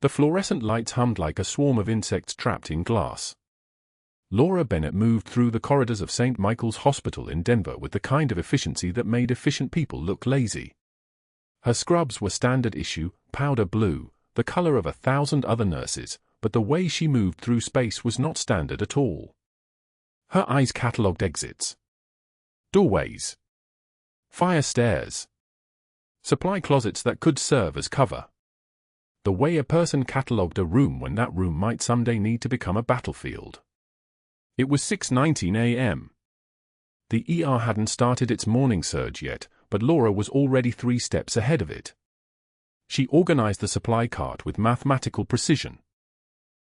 The fluorescent lights hummed like a swarm of insects trapped in glass. Laura Bennett moved through the corridors of St. Michael's Hospital in Denver with the kind of efficiency that made efficient people look lazy. Her scrubs were standard issue, powder blue, the color of 1,000 other nurses, but the way she moved through space was not standard at all. Her eyes catalogued exits, doorways, fire stairs, supply closets that could serve as cover. The way a person catalogued a room when that room might someday need to become a battlefield. It was 6:19 a.m. The ER hadn't started its morning surge yet, but Laura was already 3 steps ahead of it. She organized the supply cart with mathematical precision.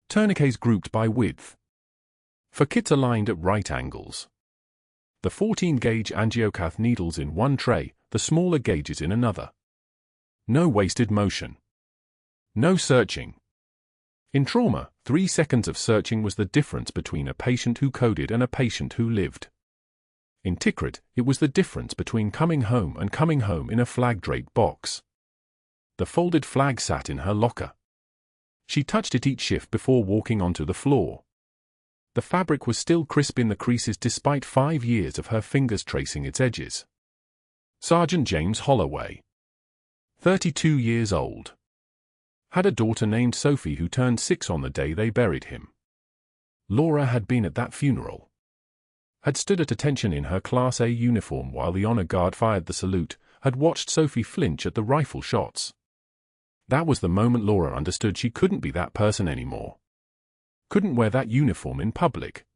Tourniquets grouped by width. For kits aligned at right angles. The 14-gauge angiocath needles in one tray, the smaller gauges in another. No wasted motion. No searching. In trauma, 3 seconds of searching was the difference between a patient who coded and a patient who lived. In Tikrit, it was the difference between coming home and coming home in a flag-draped box. The folded flag sat in her locker. She touched it each shift before walking onto the floor. The fabric was still crisp in the creases despite 5 years of her fingers tracing its edges. Sergeant James Holloway, 32 years old, had a daughter named Sophie who turned 6 on the day they buried him. Laura had been at that funeral. Had stood at attention in her Class A uniform while the honor guard fired the salute, had watched Sophie flinch at the rifle shots. That was the moment Laura understood she couldn't be that person anymore. Couldn't wear that uniform in public.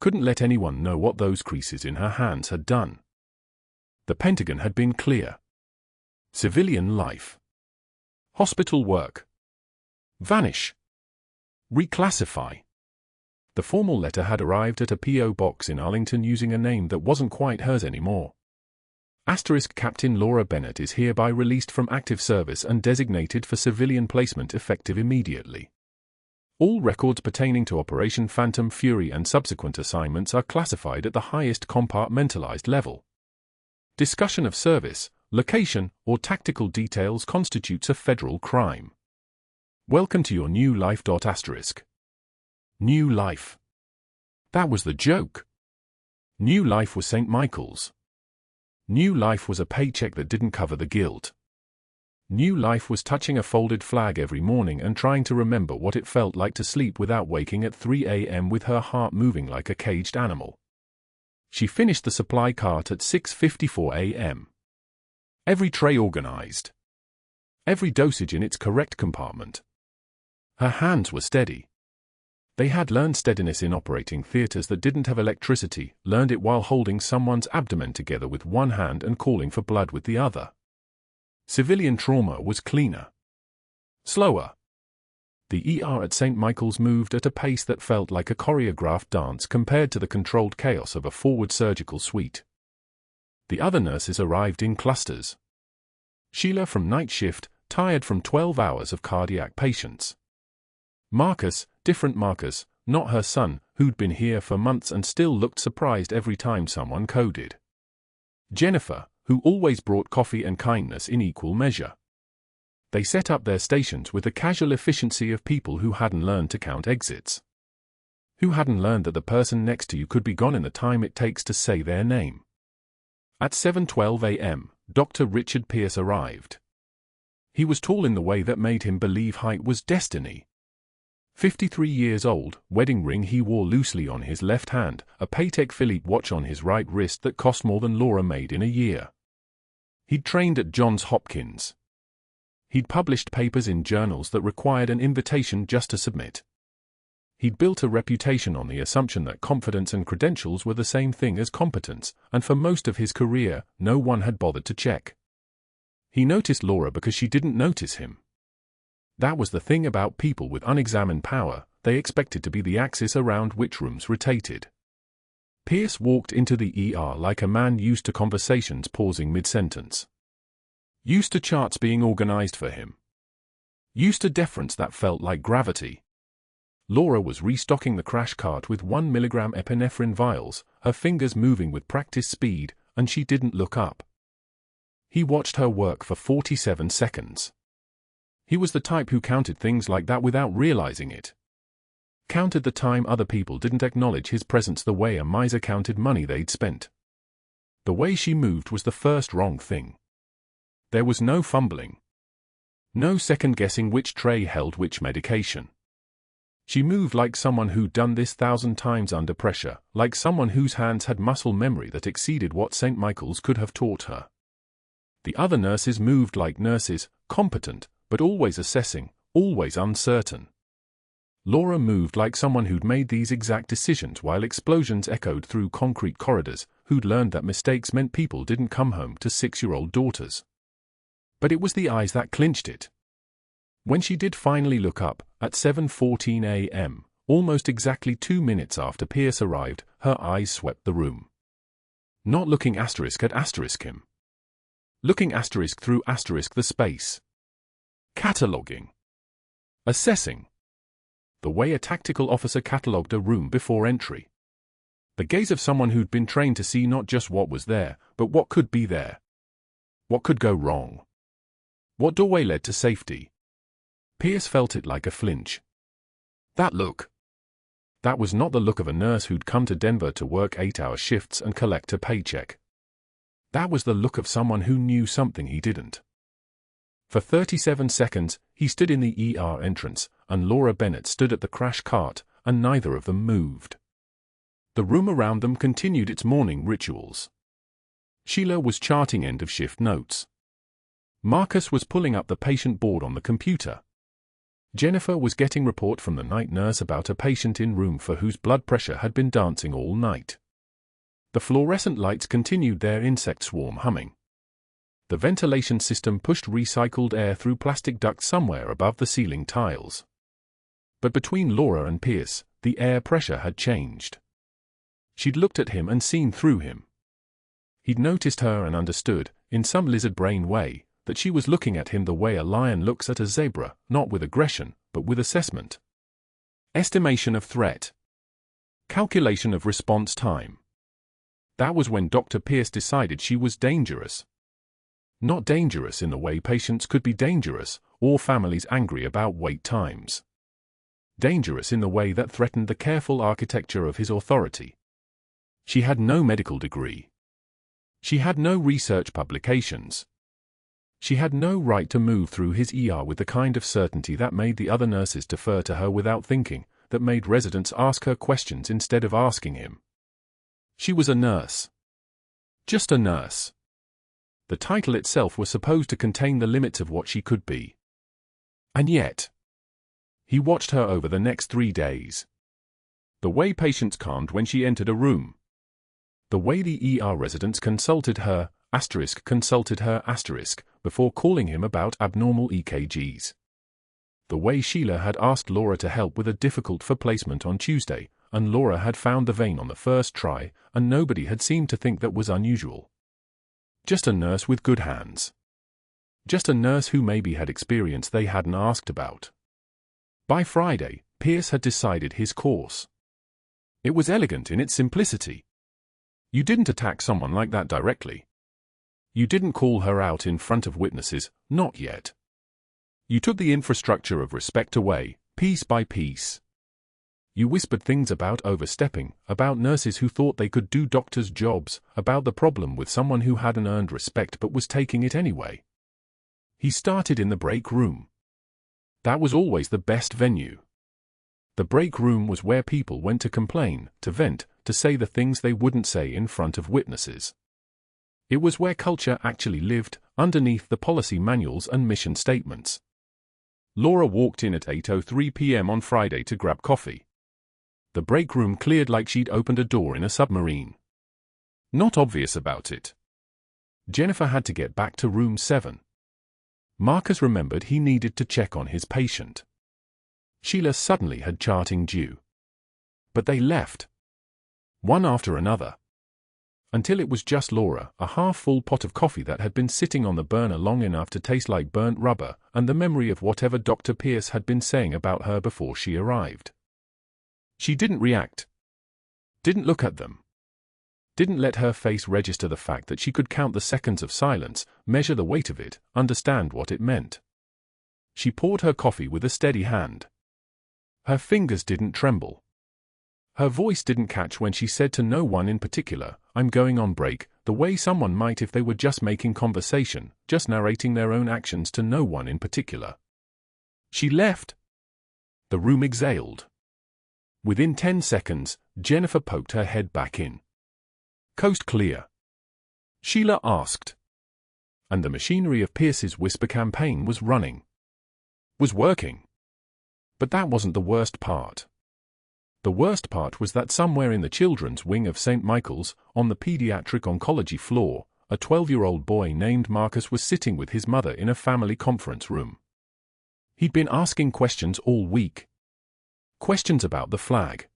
Couldn't let anyone know what those creases in her hands had done. The Pentagon had been clear. Civilian life. Hospital work. Vanish. Reclassify. The formal letter had arrived at a P.O. box in Arlington using a name that wasn't quite hers anymore. * Captain Laura Bennett is hereby released from active service and designated for civilian placement effective immediately. All records pertaining to Operation Phantom Fury and subsequent assignments are classified at the highest compartmentalized level. Discussion of service, location, or tactical details constitutes a federal crime. Welcome to your new life. New life. That was the joke. New life was St. Michael's. New life was a paycheck that didn't cover the guilt. New life was touching a folded flag every morning and trying to remember what it felt like to sleep without waking at 3 a.m. with her heart moving like a caged animal. She finished the supply cart at 6:54 a.m. Every tray organized. Every dosage in its correct compartment. Her hands were steady. They had learned steadiness in operating theaters that didn't have electricity, learned it while holding someone's abdomen together with one hand and calling for blood with the other. Civilian trauma was cleaner. Slower. The ER at St. Michael's moved at a pace that felt like a choreographed dance compared to the controlled chaos of a forward surgical suite. The other nurses arrived in clusters. Sheila from night shift, tired from 12 hours of cardiac patients. Marcus, different Marcus, not her son, who'd been here for months and still looked surprised every time someone coded. Jennifer, who always brought coffee and kindness in equal measure. They set up their stations with the casual efficiency of people who hadn't learned to count exits. Who hadn't learned that the person next to you could be gone in the time it takes to say their name. At 7:12 a.m., Dr. Richard Pierce arrived. He was tall in the way that made him believe height was destiny. 53 years old, wedding ring he wore loosely on his left hand, a Patek Philippe watch on his right wrist that cost more than Laura made in a year. He'd trained at Johns Hopkins. He'd published papers in journals that required an invitation just to submit. He'd built a reputation on the assumption that confidence and credentials were the same thing as competence, and for most of his career, no one had bothered to check. He noticed Laura because she didn't notice him. That was the thing about people with unexamined power, they expected to be the axis around which rooms rotated. Pierce walked into the ER like a man used to conversations pausing mid-sentence. Used to charts being organized for him. Used to deference that felt like gravity. Laura was restocking the crash cart with 1 milligram epinephrine vials, her fingers moving with practice speed, and she didn't look up. He watched her work for 47 seconds. He was the type who counted things like that without realizing it. Counted the time other people didn't acknowledge his presence the way a miser counted money they'd spent. The way she moved was the first wrong thing. There was no fumbling. No second-guessing which tray held which medication. She moved like someone who'd done this 1,000 times under pressure, like someone whose hands had muscle memory that exceeded what St. Michael's could have taught her. The other nurses moved like nurses, competent, but always assessing, always uncertain. Laura moved like someone who'd made these exact decisions while explosions echoed through concrete corridors, who'd learned that mistakes meant people didn't come home to 6-year-old daughters. But it was the eyes that clinched it. When she did finally look up, at 7:14 a.m., almost exactly 2 minutes after Pierce arrived, her eyes swept the room. Not looking asterisk at asterisk him. Looking asterisk through asterisk the space. Cataloguing. Assessing. The way a tactical officer catalogued a room before entry. The gaze of someone who'd been trained to see not just what was there, but what could be there. What could go wrong? What doorway led to safety? Pierce felt it like a flinch. That look. That was not the look of a nurse who'd come to Denver to work 8-hour shifts and collect a paycheck. That was the look of someone who knew something he didn't. For 37 seconds, he stood in the ER entrance, and Laura Bennett stood at the crash cart, and neither of them moved. The room around them continued its morning rituals. Sheila was charting end-of-shift notes. Marcus was pulling up the patient board on the computer. Jennifer was getting report from the night nurse about a patient in room for whose blood pressure had been dancing all night. The fluorescent lights continued their insect swarm humming. The ventilation system pushed recycled air through plastic ducts somewhere above the ceiling tiles. But between Laura and Pierce, the air pressure had changed. She'd looked at him and seen through him. He'd noticed her and understood, in some lizard brain way, that she was looking at him the way a lion looks at a zebra, not with aggression, but with assessment. Estimation of threat. Calculation of response time. That was when Dr. Pierce decided she was dangerous. Not dangerous in the way patients could be dangerous, or families angry about wait times. Dangerous in the way that threatened the careful architecture of his authority. She had no medical degree. She had no research publications. She had no right to move through his ER with the kind of certainty that made the other nurses defer to her without thinking, that made residents ask her questions instead of asking him. She was a nurse. Just a nurse. The title itself was supposed to contain the limits of what she could be. And yet, he watched her over the next 3 days. The way patients calmed when she entered a room. The way the ER residents consulted her, before calling him about abnormal EKGs. The way Sheila had asked Laura to help with a difficult for placement on Tuesday, and Laura had found the vein on the first try, and nobody had seemed to think that was unusual. Just a nurse with good hands. Just a nurse who maybe had experience they hadn't asked about. By Friday, Pierce had decided his course. It was elegant in its simplicity. You didn't attack someone like that directly. You didn't call her out in front of witnesses, not yet. You took the infrastructure of respect away, piece by piece. You whispered things about overstepping, about nurses who thought they could do doctors' jobs, about the problem with someone who hadn't earned respect but was taking it anyway. He started in the break room. That was always the best venue. The break room was where people went to complain, to vent, to say the things they wouldn't say in front of witnesses. It was where culture actually lived, underneath the policy manuals and mission statements. Laura walked in at 8:03 p.m. on Friday to grab coffee. The break room cleared like she'd opened a door in a submarine. Not obvious about it. Jennifer had to get back to room 7. Marcus remembered he needed to check on his patient. Sheila suddenly had charting due. But they left. One after another. Until it was just Laura, a half-full pot of coffee that had been sitting on the burner long enough to taste like burnt rubber, and the memory of whatever Dr. Pierce had been saying about her before she arrived. She didn't react. Didn't look at them. Didn't let her face register the fact that she could count the seconds of silence, measure the weight of it, understand what it meant. She poured her coffee with a steady hand. Her fingers didn't tremble. Her voice didn't catch when she said to no one in particular, "I'm going on break," the way someone might if they were just making conversation, just narrating their own actions to no one in particular. She left. The room exhaled. Within 10 seconds, Jennifer poked her head back in. "Coast clear?" Sheila asked. And the machinery of Pierce's whisper campaign was running. Was working. But that wasn't the worst part. The worst part was that somewhere in the children's wing of St. Michael's, on the pediatric oncology floor, a 12-year-old boy named Marcus was sitting with his mother in a family conference room. He'd been asking questions all week. Questions about the flag.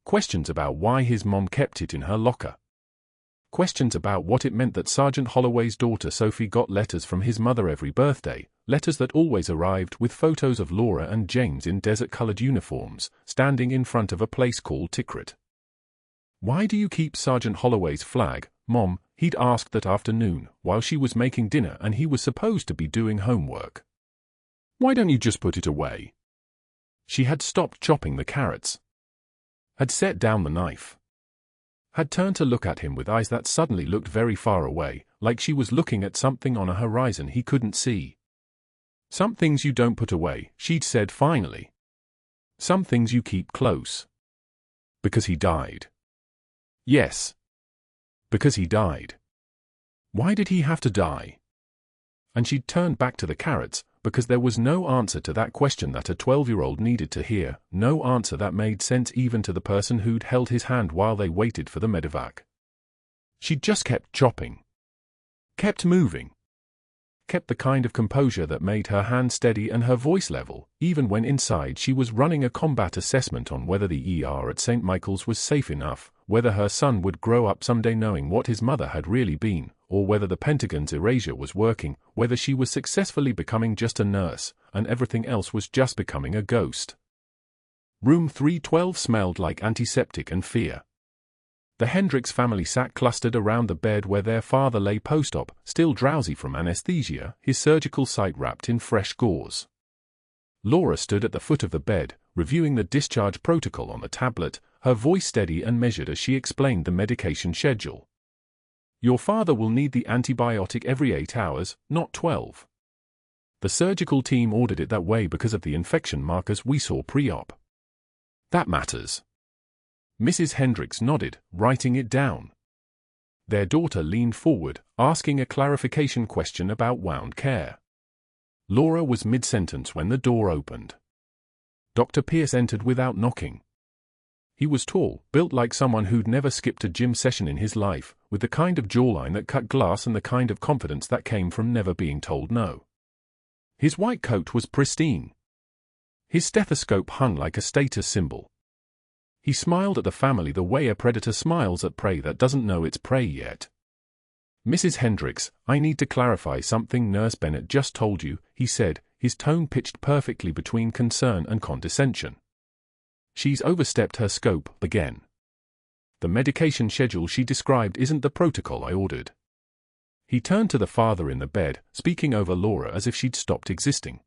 Questions about why his mom kept it in her locker. Questions about what it meant that Sergeant Holloway's daughter Sophie got letters from his mother every birthday, letters that always arrived with photos of Laura and James in desert-colored uniforms, standing in front of a place called Tikrit. "Why do you keep Sergeant Holloway's flag, Mom?" he'd asked that afternoon, while she was making dinner and he was supposed to be doing homework. "Why don't you just put it away?" She had stopped chopping the carrots. Had set down the knife. Had turned to look at him with eyes that suddenly looked very far away, like she was looking at something on a horizon he couldn't see. "Some things you don't put away," she'd said finally. "Some things you keep close." Because he died. Yes. Because he died. Why did he have to die? And she'd turned back to the carrots, because there was no answer to that question that a 12-year-old needed to hear, no answer that made sense even to the person who'd held his hand while they waited for the medevac. She just kept chopping. Kept moving. Kept the kind of composure that made her hand steady and her voice level, even when inside she was running a combat assessment on whether the ER at St. Michael's was safe enough, whether her son would grow up someday knowing what his mother had really been, or whether the Pentagon's erasure was working, whether she was successfully becoming just a nurse, and everything else was just becoming a ghost. Room 312 smelled like antiseptic and fear. The Hendricks family sat clustered around the bed where their father lay post-op, still drowsy from anesthesia, his surgical site wrapped in fresh gauze. Laura stood at the foot of the bed, reviewing the discharge protocol on the tablet, her voice steady and measured as she explained the medication schedule. "Your father will need the antibiotic every 8 hours, not 12. The surgical team ordered it that way because of the infection markers we saw pre-op. That matters." Mrs. Hendricks nodded, writing it down. Their daughter leaned forward, asking a clarification question about wound care. Laura was mid-sentence when the door opened. Dr. Pierce entered without knocking. He was tall, built like someone who'd never skipped a gym session in his life, with the kind of jawline that cut glass and the kind of confidence that came from never being told no. His white coat was pristine. His stethoscope hung like a status symbol. He smiled at the family the way a predator smiles at prey that doesn't know it's prey yet. "Mrs. Hendricks, I need to clarify something Nurse Bennett just told you," he said, his tone pitched perfectly between concern and condescension. "She's overstepped her scope again. The medication schedule she described isn't the protocol I ordered." He turned to the father in the bed, speaking over Laura as if she'd stopped existing.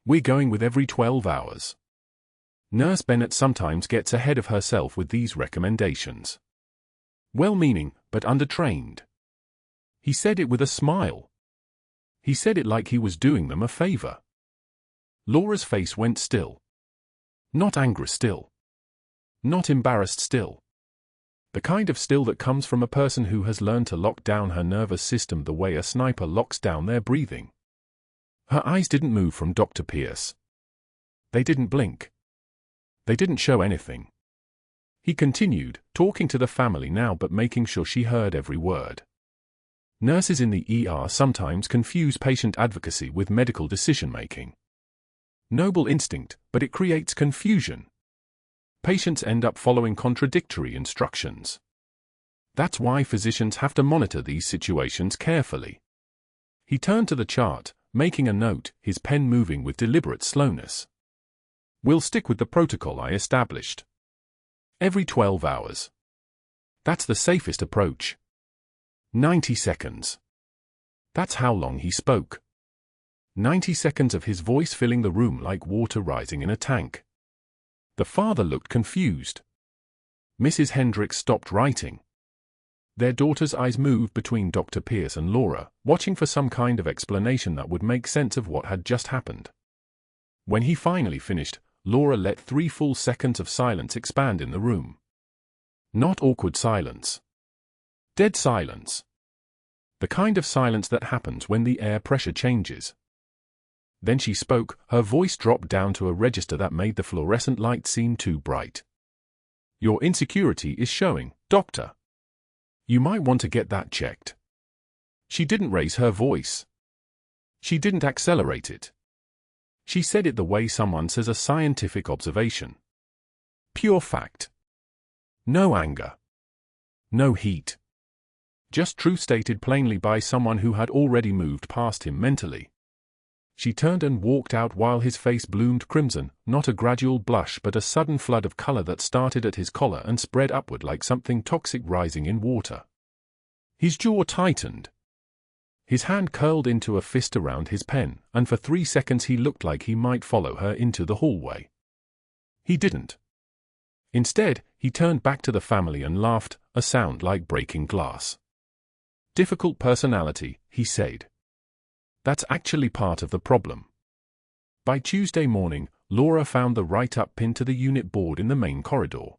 "We're going with every 12 hours. Nurse Bennett sometimes gets ahead of herself with these recommendations. Well-meaning, but undertrained." He said it with a smile. He said it like he was doing them a favor. Laura's face went still. Not angry still. Not embarrassed still. The kind of still that comes from a person who has learned to lock down her nervous system the way a sniper locks down their breathing. Her eyes didn't move from Dr. Pierce. They didn't blink. They didn't show anything. He continued, talking to the family now but making sure she heard every word. "Nurses in the ER sometimes confuse patient advocacy with medical decision-making. Noble instinct, but it creates confusion. Patients end up following contradictory instructions. That's why physicians have to monitor these situations carefully." He turned to the chart, making a note, his pen moving with deliberate slowness. "We'll stick with the protocol I established. Every 12 hours. That's the safest approach. 90 seconds. That's how long he spoke. 90 seconds of his voice filling the room like water rising in a tank. The father looked confused. Mrs. Hendricks stopped writing. Their daughter's eyes moved between Dr. Pierce and Laura, watching for some kind of explanation that would make sense of what had just happened. When he finally finished, Laura let 3 full seconds of silence expand in the room. Not awkward silence. Dead silence. The kind of silence that happens when the air pressure changes. Then she spoke, her voice dropped down to a register that made the fluorescent light seem too bright. "Your insecurity is showing, doctor. You might want to get that checked." She didn't raise her voice. She didn't accelerate it. She said it the way someone says a scientific observation. Pure fact. No anger. No heat. Just truth stated plainly by someone who had already moved past him mentally. She turned and walked out while his face bloomed crimson, not a gradual blush but a sudden flood of color that started at his collar and spread upward like something toxic rising in water. His jaw tightened. His hand curled into a fist around his pen, and for 3 seconds he looked like he might follow her into the hallway. He didn't. Instead, he turned back to the family and laughed, a sound like breaking glass. "Difficult personality," he said. "That's actually part of the problem." By Tuesday morning, Laura found the write-up pinned to the unit board in the main corridor.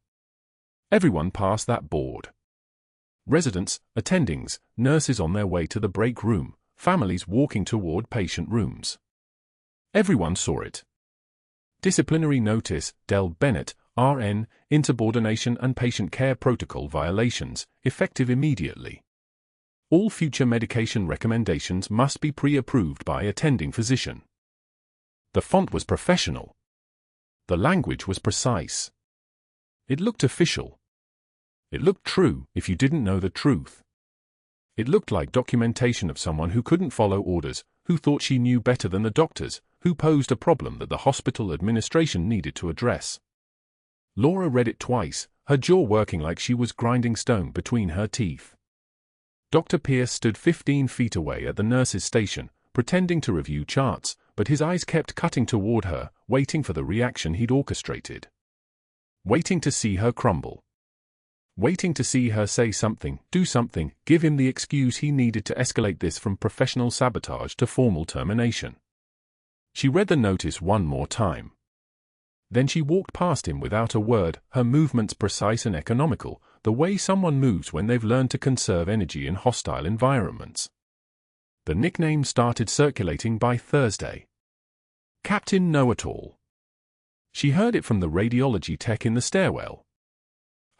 Everyone passed that board. Residents, attendings, nurses on their way to the break room, families walking toward patient rooms. Everyone saw it. Disciplinary notice, Del Bennett, RN, insubordination and patient care protocol violations, effective immediately. All future medication recommendations must be pre-approved by attending physician. The font was professional. The language was precise. It looked official. It looked true if you didn't know the truth. It looked like documentation of someone who couldn't follow orders, who thought she knew better than the doctors, who posed a problem that the hospital administration needed to address. Laura read it twice, her jaw working like she was grinding stone between her teeth. Dr. Pierce stood 15 feet away at the nurse's station, pretending to review charts, but his eyes kept cutting toward her, waiting for the reaction he'd orchestrated. Waiting to see her crumble. Waiting to see her say something, do something, give him the excuse he needed to escalate this from professional sabotage to formal termination. She read the notice one more time. Then she walked past him without a word, her movements precise and economical, the way someone moves when they've learned to conserve energy in hostile environments. The nickname started circulating by Thursday. Captain Know-It-All. She heard it from the radiology tech in the stairwell.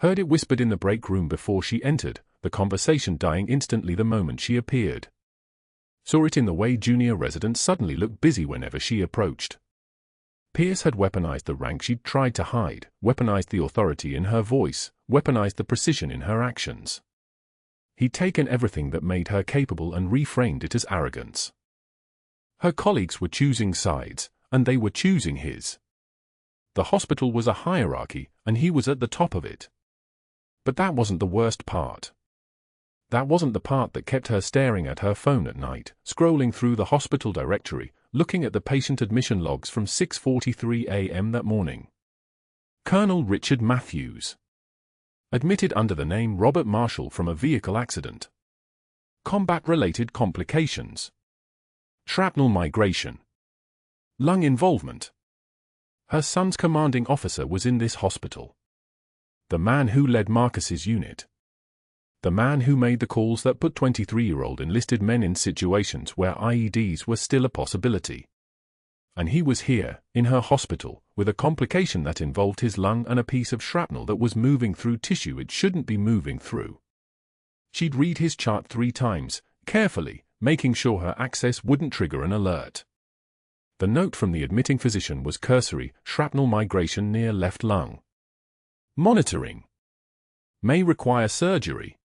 Heard it whispered in the break room before she entered, the conversation dying instantly the moment she appeared. Saw it in the way junior residents suddenly looked busy whenever she approached. Pierce had weaponized the rank she'd tried to hide, weaponized the authority in her voice, weaponized the precision in her actions. He'd taken everything that made her capable and reframed it as arrogance. Her colleagues were choosing sides, and they were choosing his. The hospital was a hierarchy, and he was at the top of it. But that wasn't the worst part. That wasn't the part that kept her staring at her phone at night, scrolling through the hospital directory, looking at the patient admission logs from 6:43 a.m. that morning. Colonel Richard Matthews. Admitted under the name Robert Marshall from a vehicle accident. Combat-related complications. Shrapnel migration. Lung involvement. Her son's commanding officer was in this hospital. The man who led Marcus's unit. The man who made the calls that put 23-year-old enlisted men in situations where IEDs were still a possibility. And he was here, in her hospital, with a complication that involved his lung and a piece of shrapnel that was moving through tissue it shouldn't be moving through. She'd read his chart 3 times, carefully, making sure her access wouldn't trigger an alert. The note from the admitting physician was cursory: shrapnel migration near left lung. Monitoring. May require surgery.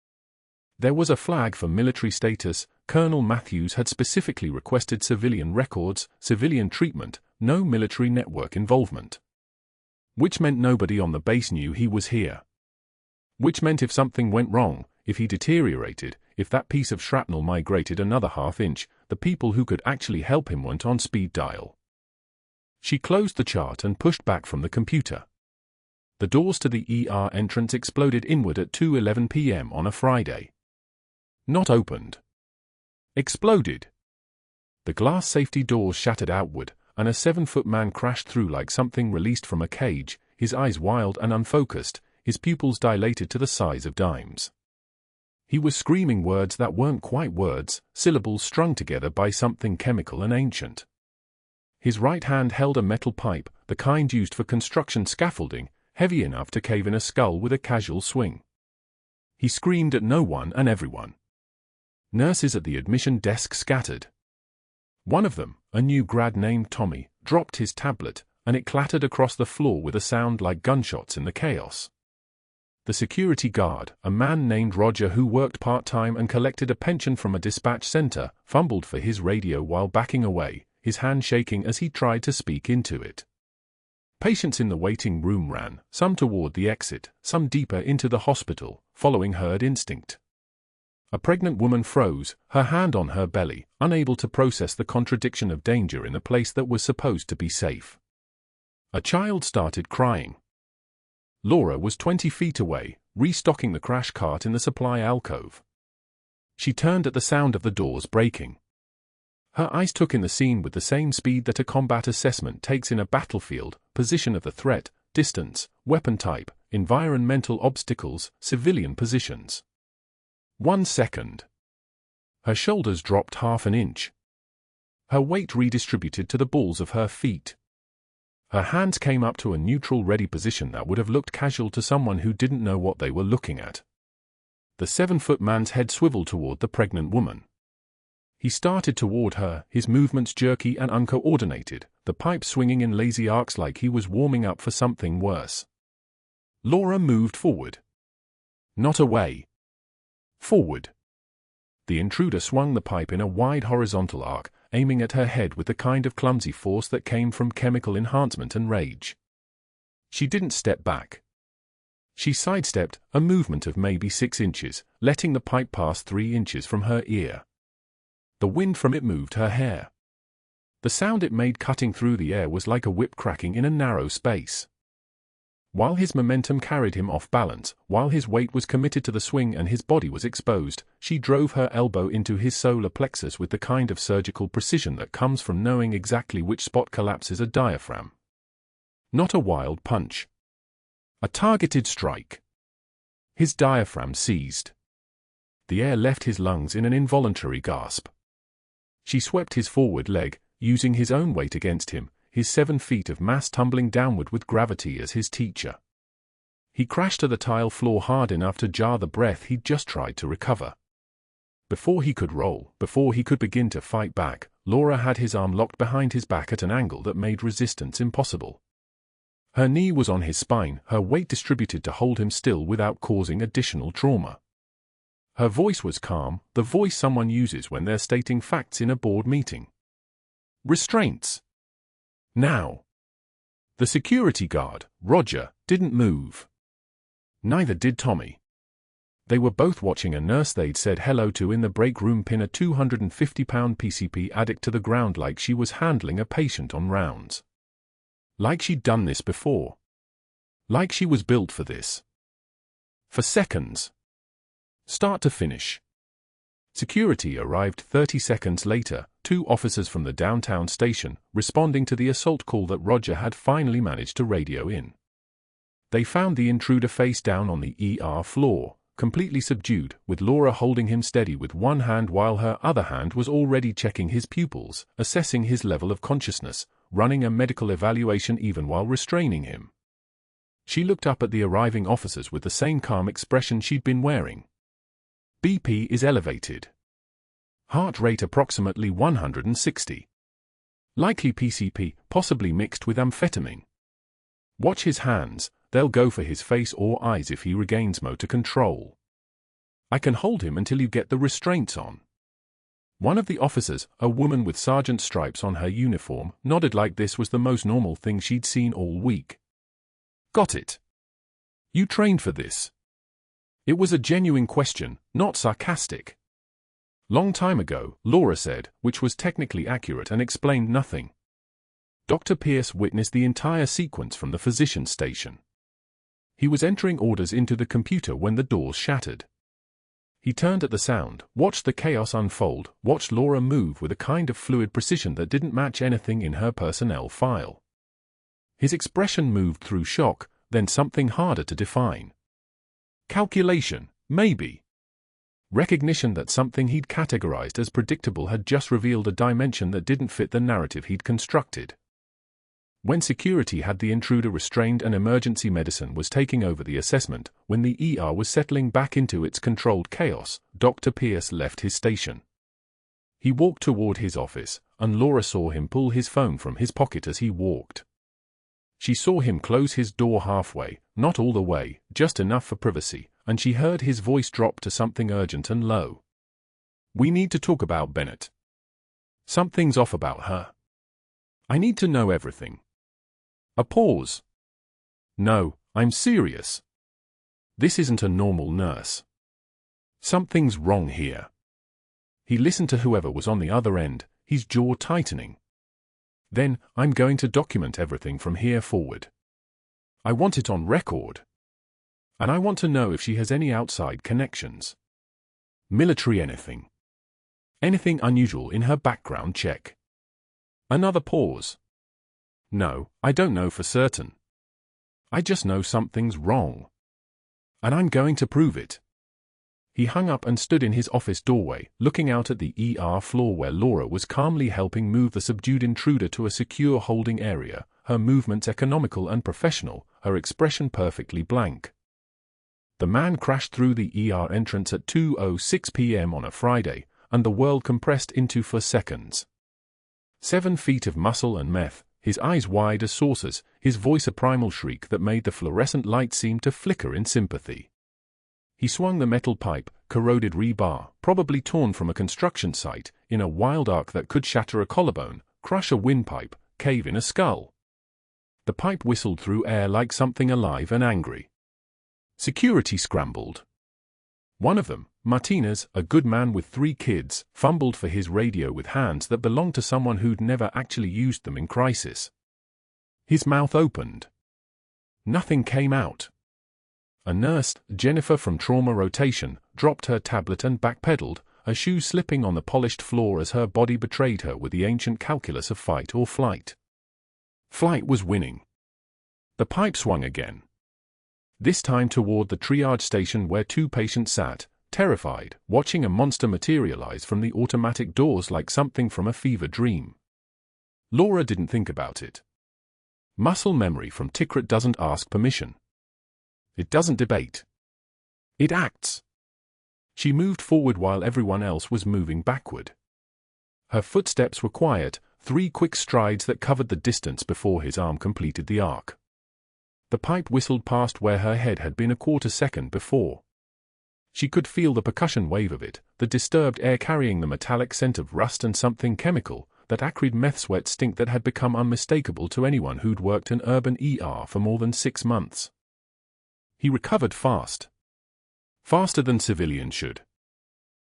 There was a flag for military status. Colonel Matthews had specifically requested civilian records, civilian treatment, no military network involvement. Which meant nobody on the base knew he was here. Which meant if something went wrong, if he deteriorated, if that piece of shrapnel migrated another half inch, the people who could actually help him weren't on speed dial. She closed the chart and pushed back from the computer. The doors to the ER entrance exploded inward at 2:11 p.m. on a Friday. Not opened. Exploded. The glass safety doors shattered outward, and a 7-foot man crashed through like something released from a cage, his eyes wild and unfocused, his pupils dilated to the size of dimes. He was screaming words that weren't quite words, syllables strung together by something chemical and ancient. His right hand held a metal pipe, the kind used for construction scaffolding, heavy enough to cave in a skull with a casual swing. He screamed at no one and everyone. Nurses at the admission desk scattered. One of them, a new grad named Tommy, dropped his tablet, and it clattered across the floor with a sound like gunshots in the chaos. The security guard, a man named Roger who worked part-time and collected a pension from a dispatch center, fumbled for his radio while backing away, his hand shaking as he tried to speak into it. Patients in the waiting room ran, some toward the exit, some deeper into the hospital, following herd instinct. A pregnant woman froze, her hand on her belly, unable to process the contradiction of danger in a place that was supposed to be safe. A child started crying. Laura was 20 feet away, restocking the crash cart in the supply alcove. She turned at the sound of the doors breaking. Her eyes took in the scene with the same speed that a combat assessment takes in a battlefield: position of the threat, distance, weapon type, environmental obstacles, civilian positions. 1 second. Her shoulders dropped half an inch. Her weight redistributed to the balls of her feet. Her hands came up to a neutral ready position that would have looked casual to someone who didn't know what they were looking at. The 7-foot man's head swiveled toward the pregnant woman. He started toward her, his movements jerky and uncoordinated, the pipe swinging in lazy arcs like he was warming up for something worse. Laura moved forward. Not away. Forward. The intruder swung the pipe in a wide horizontal arc, aiming at her head with the kind of clumsy force that came from chemical enhancement and rage. She didn't step back. She sidestepped, a movement of maybe 6 inches, letting the pipe pass 3 inches from her ear. The wind from it moved her hair. The sound it made cutting through the air was like a whip cracking in a narrow space. While his momentum carried him off balance, while his weight was committed to the swing and his body was exposed, she drove her elbow into his solar plexus with the kind of surgical precision that comes from knowing exactly which spot collapses a diaphragm. Not a wild punch. A targeted strike. His diaphragm seized. The air left his lungs in an involuntary gasp. She swept his forward leg, using his own weight against him, his 7 feet of mass tumbling downward with gravity as his teacher. He crashed to the tile floor hard enough to jar the breath he'd just tried to recover. Before he could roll, before he could begin to fight back, Laura had his arm locked behind his back at an angle that made resistance impossible. Her knee was on his spine, her weight distributed to hold him still without causing additional trauma. Her voice was calm, the voice someone uses when they're stating facts in a board meeting. Restraints. Now. The security guard, Roger, didn't move. Neither did Tommy. They were both watching a nurse they'd said hello to in the break room pin a 250-pound PCP addict to the ground like she was handling a patient on rounds. Like she'd done this before. Like she was built for this. For seconds. Start to finish. Security arrived 30 seconds later, 2 officers from the downtown station, responding to the assault call that Roger had finally managed to radio in. They found the intruder face down on the ER floor, completely subdued, with Laura holding him steady with one hand while her other hand was already checking his pupils, assessing his level of consciousness, running a medical evaluation even while restraining him. She looked up at the arriving officers with the same calm expression she'd been wearing. BP is elevated. Heart rate approximately 160. Likely PCP, possibly mixed with amphetamine. Watch his hands, they'll go for his face or eyes if he regains motor control. I can hold him until you get the restraints on. One of the officers, a woman with sergeant stripes on her uniform, nodded like this was the most normal thing she'd seen all week. Got it. You trained for this. It was a genuine question, not sarcastic. Long time ago, Laura said, which was technically accurate and explained nothing. Dr. Pierce witnessed the entire sequence from the physician's station. He was entering orders into the computer when the doors shattered. He turned at the sound, watched the chaos unfold, watched Laura move with a kind of fluid precision that didn't match anything in her personnel file. His expression moved through shock, then something harder to define. Calculation, maybe. Recognition that something he'd categorized as predictable had just revealed a dimension that didn't fit the narrative he'd constructed. When security had the intruder restrained and emergency medicine was taking over the assessment, when the ER was settling back into its controlled chaos, Dr. Pierce left his station. He walked toward his office, and Laura saw him pull his phone from his pocket as he walked. She saw him close his door halfway, not all the way, just enough for privacy, and she heard his voice drop to something urgent and low. "We need to talk about Bennett. Something's off about her. I need to know everything." A pause. "No, I'm serious. This isn't a normal nurse. Something's wrong here." He listened to whoever was on the other end, his jaw tightening. "Then, I'm going to document everything from here forward. I want it on record. And I want to know if she has any outside connections. Military anything. Anything unusual in her background check." Another pause. "No, I don't know for certain. I just know something's wrong. And I'm going to prove it." He hung up and stood in his office doorway, looking out at the ER floor where Laura was calmly helping move the subdued intruder to a secure holding area, her movements economical and professional, her expression perfectly blank. The man crashed through the ER entrance at 2:06 p.m. on a Friday, and the world compressed into 4 seconds. 7 feet of muscle and meth, his eyes wide as saucers, his voice a primal shriek that made the fluorescent light seem to flicker in sympathy. He swung the metal pipe, corroded rebar, probably torn from a construction site, in a wild arc that could shatter a collarbone, crush a windpipe, cave in a skull. The pipe whistled through air like something alive and angry. Security scrambled. One of them, Martinez, a good man with 3 kids, fumbled for his radio with hands that belonged to someone who'd never actually used them in crisis. His mouth opened. Nothing came out. A nurse, Jennifer from trauma rotation, dropped her tablet and backpedaled, her shoes slipping on the polished floor as her body betrayed her with the ancient calculus of fight or flight. Flight was winning. The pipe swung again. This time toward the triage station where 2 patients sat, terrified, watching a monster materialize from the automatic doors like something from a fever dream. Laura didn't think about it. Muscle memory from Tikrit doesn't ask permission. It doesn't debate. It acts. She moved forward while everyone else was moving backward. Her footsteps were quiet, 3 quick strides that covered the distance before his arm completed the arc. The pipe whistled past where her head had been a quarter second before. She could feel the percussion wave of it, the disturbed air carrying the metallic scent of rust and something chemical, that acrid meth sweat stink that had become unmistakable to anyone who'd worked in urban ER for more than 6 months. He recovered fast. Faster than civilians should.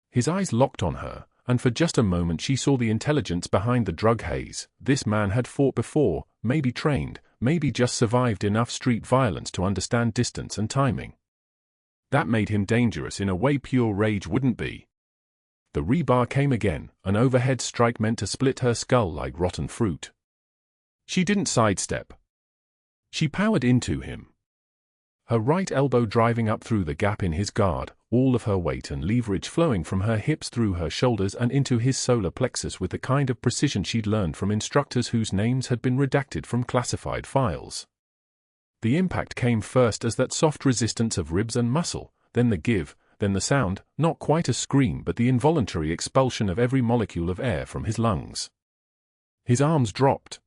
His eyes locked on her, and for just a moment she saw the intelligence behind the drug haze. This man had fought before, maybe trained, maybe just survived enough street violence to understand distance and timing. That made him dangerous in a way pure rage wouldn't be. The rebar came again, an overhead strike meant to split her skull like rotten fruit. She didn't sidestep. She powered into him. Her right elbow driving up through the gap in his guard, all of her weight and leverage flowing from her hips through her shoulders and into his solar plexus with the kind of precision she'd learned from instructors whose names had been redacted from classified files. The impact came first as that soft resistance of ribs and muscle, then the give, then the sound, not quite a scream but the involuntary expulsion of every molecule of air from his lungs. His arms dropped.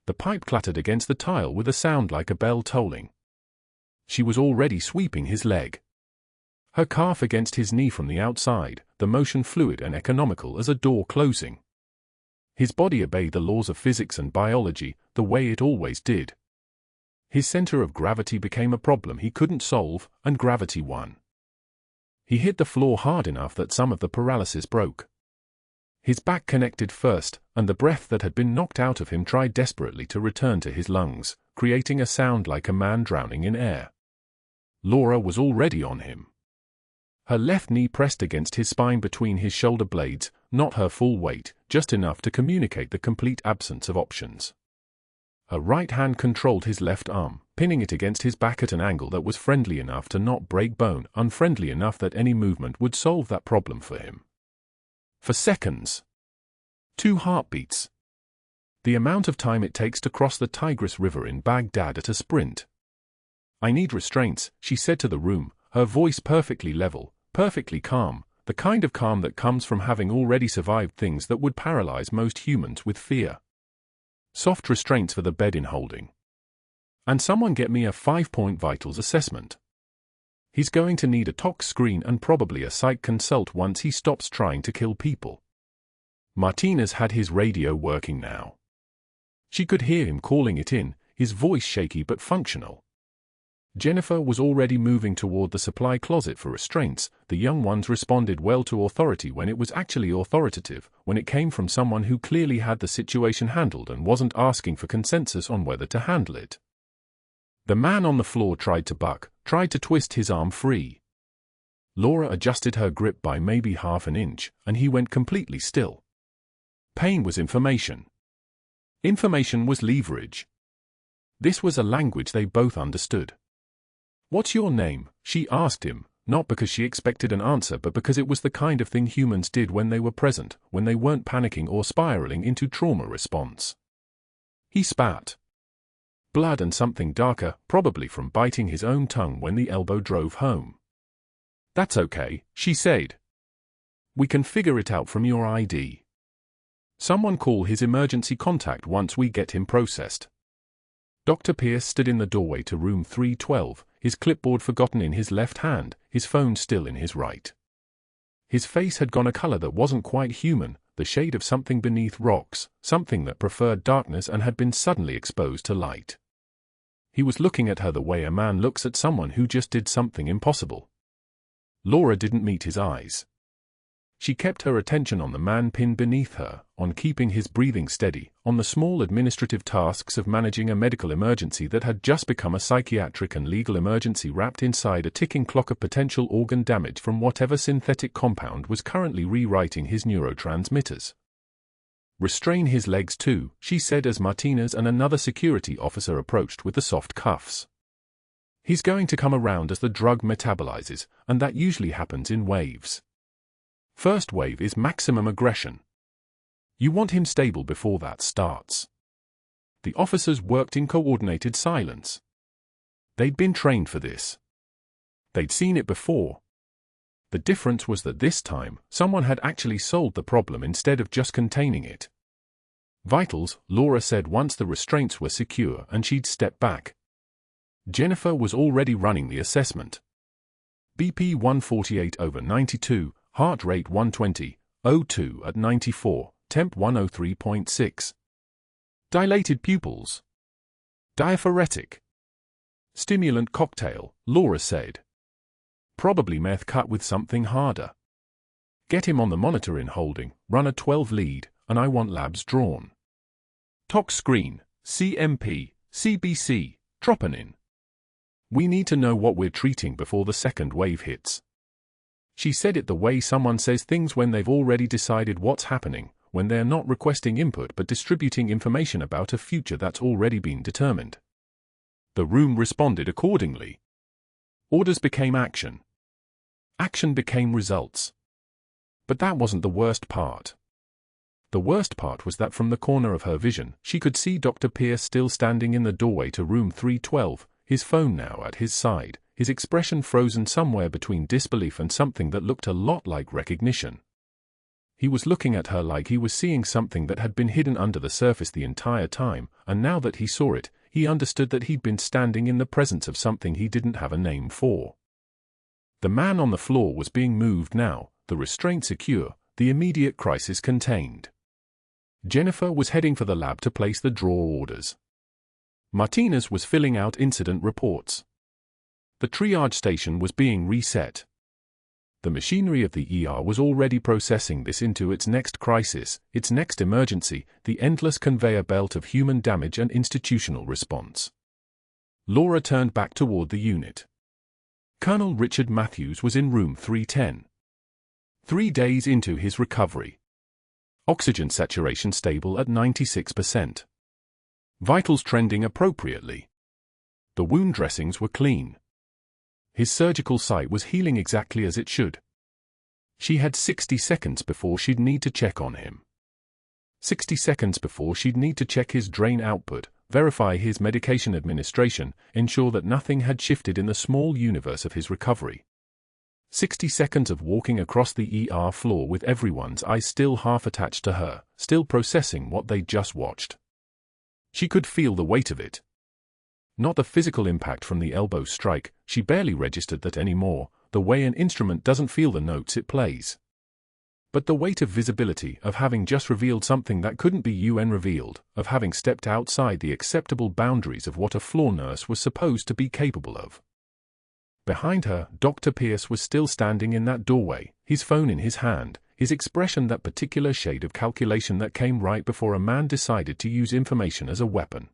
The pipe clattered against the tile with a sound like a bell tolling. She was already sweeping his leg. Her calf against his knee from the outside, the motion fluid and economical as a door closing. His body obeyed the laws of physics and biology, the way it always did. His center of gravity became a problem he couldn't solve, and gravity won. He hit the floor hard enough that some of the paralysis broke. His back connected first, and the breath that had been knocked out of him tried desperately to return to his lungs, creating a sound like a man drowning in air. Laura was already on him. Her left knee pressed against his spine between his shoulder blades, not her full weight, just enough to communicate the complete absence of options. Her right hand controlled his left arm, pinning it against his back at an angle that was friendly enough to not break bone, unfriendly enough that any movement would solve that problem for him. For seconds. 2 heartbeats. The amount of time it takes to cross the Tigris River in Baghdad at a sprint. "I need restraints," she said to the room, her voice perfectly level, perfectly calm, the kind of calm that comes from having already survived things that would paralyze most humans with fear. "Soft restraints for the bed in holding. And someone get me a 5-point vitals assessment. He's going to need a tox screen and probably a psych consult once he stops trying to kill people." Martinez had his radio working now. She could hear him calling it in, his voice shaky but functional. Jennifer was already moving toward the supply closet for restraints. The young ones responded well to authority when it was actually authoritative, when it came from someone who clearly had the situation handled and wasn't asking for consensus on whether to handle it. The man on the floor tried to buck, tried to twist his arm free. Laura adjusted her grip by maybe half an inch, and he went completely still. Pain was information. Information was leverage. This was a language they both understood. "What's your name?" she asked him, not because she expected an answer but because it was the kind of thing humans did when they were present, when they weren't panicking or spiraling into trauma response. He spat. Blood and something darker, probably from biting his own tongue when the elbow drove home. "That's okay," she said. "We can figure it out from your ID. Someone call his emergency contact once we get him processed." Dr. Pierce stood in the doorway to room 312, his clipboard forgotten in his left hand, his phone still in his right. His face had gone a color that wasn't quite human, the shade of something beneath rocks, something that preferred darkness and had been suddenly exposed to light. He was looking at her the way a man looks at someone who just did something impossible. Laura didn't meet his eyes. She kept her attention on the man pinned beneath her, on keeping his breathing steady, on the small administrative tasks of managing a medical emergency that had just become a psychiatric and legal emergency wrapped inside a ticking clock of potential organ damage from whatever synthetic compound was currently rewriting his neurotransmitters. "Restrain his legs too," she said as Martinez and another security officer approached with the soft cuffs. "He's going to come around as the drug metabolizes, and that usually happens in waves. First wave is maximum aggression. You want him stable before that starts." The officers worked in coordinated silence. They'd been trained for this. They'd seen it before. The difference was that this time, someone had actually solved the problem instead of just containing it. "Vitals," Laura said once the restraints were secure and she'd stepped back. Jennifer was already running the assessment. BP 148/92, heart rate 120, O2 at 94, temp 103.6. Dilated pupils. Diaphoretic. Stimulant cocktail, Laura said. Probably meth cut with something harder. "Get him on the monitor in holding, run a 12 lead, and I want labs drawn. Tox screen, CMP, CBC, troponin. We need to know what we're treating before the second wave hits." She said it the way someone says things when they've already decided what's happening, when they're not requesting input but distributing information about a future that's already been determined. The room responded accordingly. Orders became action. Action became results. But that wasn't the worst part. The worst part was that from the corner of her vision, she could see Dr. Pierce still standing in the doorway to room 312, his phone now at his side, his expression frozen somewhere between disbelief and something that looked a lot like recognition. He was looking at her like he was seeing something that had been hidden under the surface the entire time, and now that he saw it, he understood that he'd been standing in the presence of something he didn't have a name for. The man on the floor was being moved now, the restraint secure, the immediate crisis contained. Jennifer was heading for the lab to place the draw orders. Martinez was filling out incident reports. The triage station was being reset. The machinery of the ER was already processing this into its next crisis, its next emergency, the endless conveyor belt of human damage and institutional response. Laura turned back toward the unit. Colonel Richard Matthews was in room 310. 3 days into his recovery. Oxygen saturation stable at 96%. Vitals trending appropriately. The wound dressings were clean. His surgical site was healing exactly as it should. She had 60 seconds before she'd need to check on him. 60 seconds before she'd need to check his drain output, verify his medication administration, ensure that nothing had shifted in the small universe of his recovery. 60 seconds of walking across the ER floor with everyone's eyes still half attached to her, still processing what they'd just watched. She could feel the weight of it. Not the physical impact from the elbow strike, she barely registered that anymore, the way an instrument doesn't feel the notes it plays. But the weight of visibility, of having just revealed something that couldn't be UN revealed, of having stepped outside the acceptable boundaries of what a floor nurse was supposed to be capable of. Behind her, Dr. Pierce was still standing in that doorway, his phone in his hand, his expression that particular shade of calculation that came right before a man decided to use information as a weapon.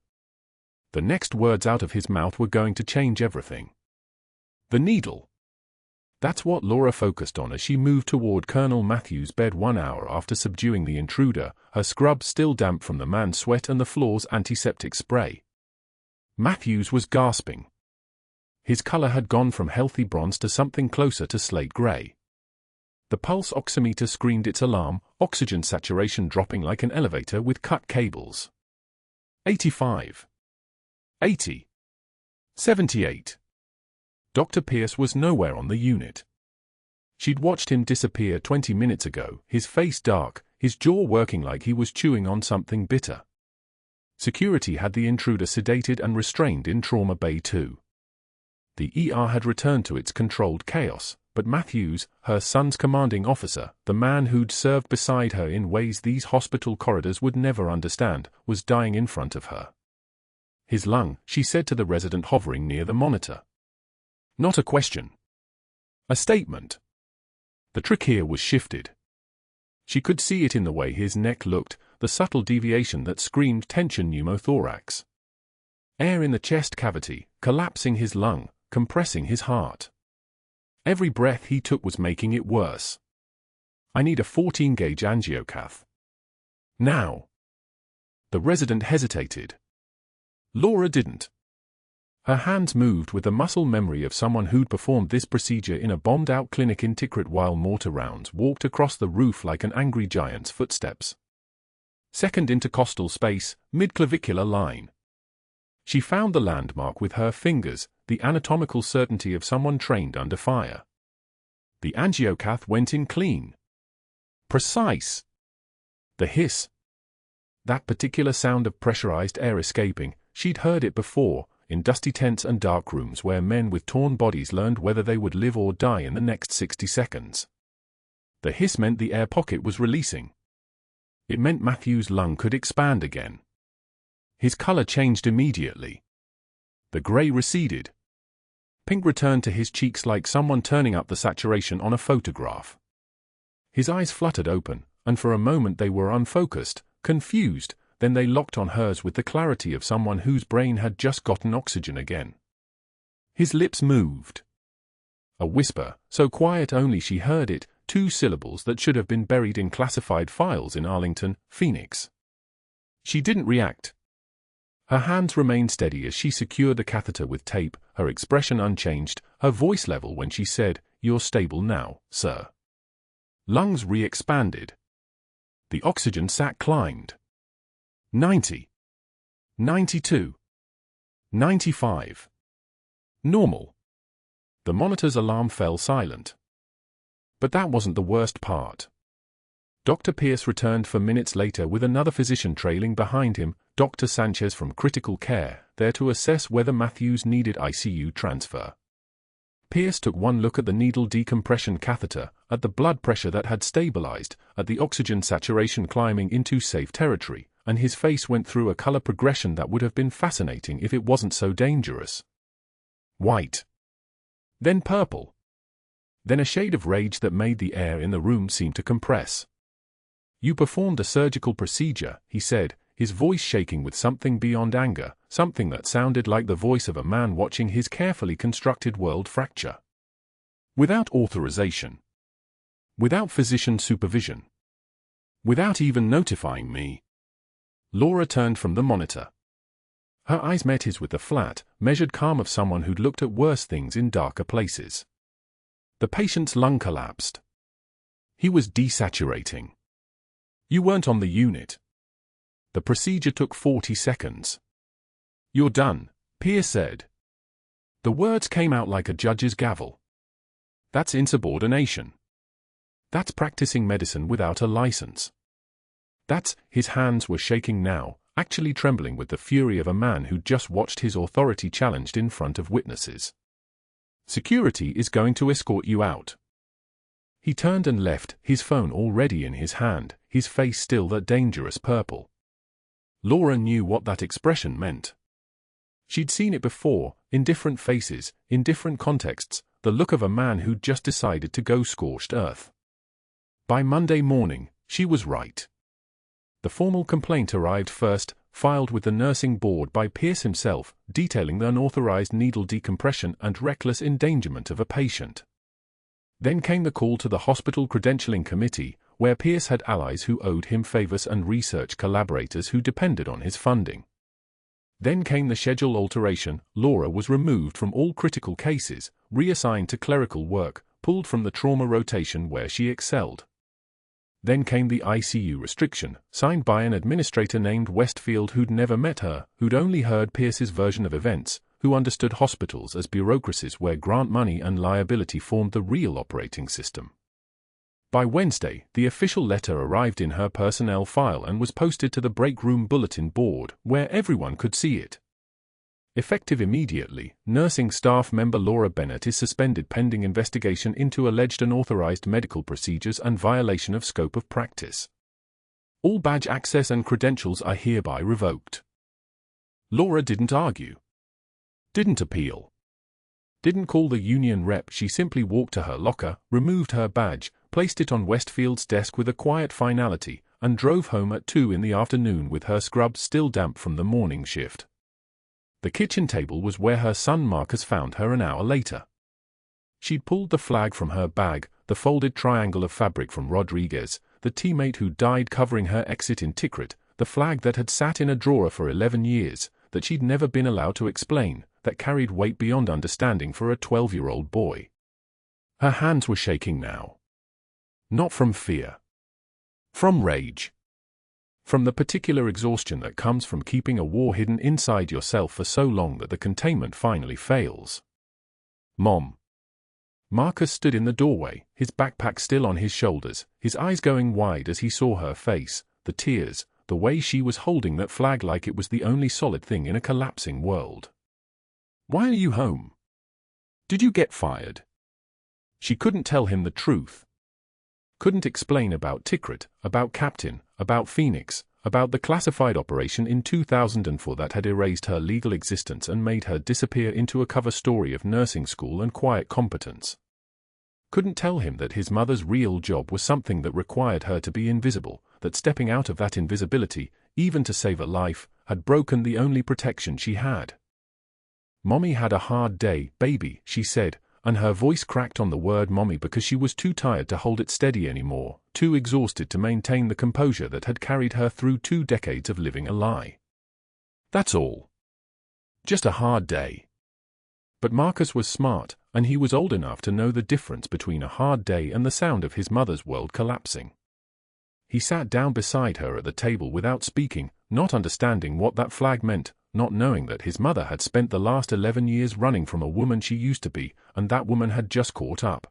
The next words out of his mouth were going to change everything. The needle. That's what Laura focused on as she moved toward Colonel Matthews' bed 1 hour after subduing the intruder, her scrub still damp from the man's sweat and the floor's antiseptic spray. Matthews was gasping. His color had gone from healthy bronze to something closer to slate gray. The pulse oximeter screamed its alarm, oxygen saturation dropping like an elevator with cut cables. 85. 80. 78. Dr. Pierce was nowhere on the unit. She'd watched him disappear 20 minutes ago, his face dark, his jaw working like he was chewing on something bitter. Security had the intruder sedated and restrained in Trauma Bay 2. The ER had returned to its controlled chaos, but Matthews, her son's commanding officer, the man who'd served beside her in ways these hospital corridors would never understand, was dying in front of her. His lung, she said to the resident hovering near the monitor. Not a question. A statement. The trick here was shifted. She could see it in the way his neck looked, the subtle deviation that screamed tension pneumothorax. Air in the chest cavity, collapsing his lung, compressing his heart. Every breath he took was making it worse. I need a 14-gauge angiocath. Now. The resident hesitated. Laura didn't. Her hands moved with the muscle memory of someone who'd performed this procedure in a bombed-out clinic in Tikrit while mortar rounds walked across the roof like an angry giant's footsteps. Second intercostal space, mid-clavicular line. She found the landmark with her fingers, the anatomical certainty of someone trained under fire. The angiocath went in clean. Precise. The hiss. That particular sound of pressurized air escaping, she'd heard it before, in dusty tents and dark rooms where men with torn bodies learned whether they would live or die in the next 60 seconds. The hiss meant the air pocket was releasing. It meant Matthew's lung could expand again. His color changed immediately. The gray receded. Pink returned to his cheeks like someone turning up the saturation on a photograph. His eyes fluttered open, and for a moment they were unfocused, confused, then they locked on hers with the clarity of someone whose brain had just gotten oxygen again. His lips moved. A whisper, so quiet only she heard it, 2 syllables that should have been buried in classified files in Arlington, Phoenix. She didn't react. Her hands remained steady as she secured the catheter with tape, her expression unchanged, her voice level when she said, "You're stable now, sir." Lungs re-expanded. The oxygen sac climbed. 90. 92. 95. Normal. The monitor's alarm fell silent. But that wasn't the worst part. Dr. Pierce returned 4 minutes later with another physician trailing behind him, Dr. Sanchez from critical care, there to assess whether Matthews needed ICU transfer. Pierce took one look at the needle decompression catheter, at the blood pressure that had stabilized, at the oxygen saturation climbing into safe territory, and his face went through a color progression that would have been fascinating if it wasn't so dangerous. White. Then purple. Then a shade of rage that made the air in the room seem to compress. "You performed a surgical procedure," he said, his voice shaking with something beyond anger, something that sounded like the voice of a man watching his carefully constructed world fracture. "Without authorization. Without physician supervision. Without even notifying me." Laura turned from the monitor. Her eyes met his with the flat, measured calm of someone who'd looked at worse things in darker places. The patient's lung collapsed. He was desaturating. "You weren't on the unit. The procedure took 40 seconds. You're done," Pierce said. The words came out like a judge's gavel. That's insubordination. That's practicing medicine without a license. His hands were shaking now, actually trembling with the fury of a man who'd just watched his authority challenged in front of witnesses. "Security is going to escort you out." He turned and left, his phone already in his hand, his face still that dangerous purple. Laura knew what that expression meant. She'd seen it before, in different faces, in different contexts, the look of a man who'd just decided to go scorched earth. By Monday morning, she was right. The formal complaint arrived first, filed with the nursing board by Pierce himself, detailing the unauthorized needle decompression and reckless endangerment of a patient. Then came the call to the hospital credentialing committee, where Pierce had allies who owed him favors and research collaborators who depended on his funding. Then came the schedule alteration. Laura was removed from all critical cases, reassigned to clerical work, pulled from the trauma rotation where she excelled. Then came the ICU restriction, signed by an administrator named Westfield who'd never met her, who'd only heard Pierce's version of events, who understood hospitals as bureaucracies where grant money and liability formed the real operating system. By Wednesday, the official letter arrived in her personnel file and was posted to the break room bulletin board, where everyone could see it. Effective immediately, nursing staff member Laura Bennett is suspended pending investigation into alleged unauthorized medical procedures and violation of scope of practice. All badge access and credentials are hereby revoked. Laura didn't argue. Didn't appeal. Didn't call the union rep. She simply walked to her locker, removed her badge, placed it on Westfield's desk with a quiet finality, and drove home at 2 in the afternoon with her scrubs still damp from the morning shift. The kitchen table was where her son Marcus found her an hour later. She'd pulled the flag from her bag, the folded triangle of fabric from Rodriguez, the teammate who died covering her exit in Tikrit, the flag that had sat in a drawer for 11 years, that she'd never been allowed to explain, that carried weight beyond understanding for a 12-year-old boy. Her hands were shaking now. Not from fear. From rage. From the particular exhaustion that comes from keeping a war hidden inside yourself for so long that the containment finally fails. "Mom." Marcus stood in the doorway, his backpack still on his shoulders, his eyes going wide as he saw her face, the tears, the way she was holding that flag like it was the only solid thing in a collapsing world. "Why are you home? Did you get fired?" She couldn't tell him the truth. Couldn't explain about Tikrit, about Captain, about Phoenix, about the classified operation in 2004 that had erased her legal existence and made her disappear into a cover story of nursing school and quiet competence. Couldn't tell him that his mother's real job was something that required her to be invisible, that stepping out of that invisibility, even to save a life, had broken the only protection she had. "Mommy had a hard day, baby," she said, and her voice cracked on the word mommy because she was too tired to hold it steady anymore, too exhausted to maintain the composure that had carried her through 2 decades of living a lie. "That's all. Just a hard day." But Marcus was smart, and he was old enough to know the difference between a hard day and the sound of his mother's world collapsing. He sat down beside her at the table without speaking, not understanding what that flag meant, not knowing that his mother had spent the last 11 years running from a woman she used to be, and that woman had just caught up.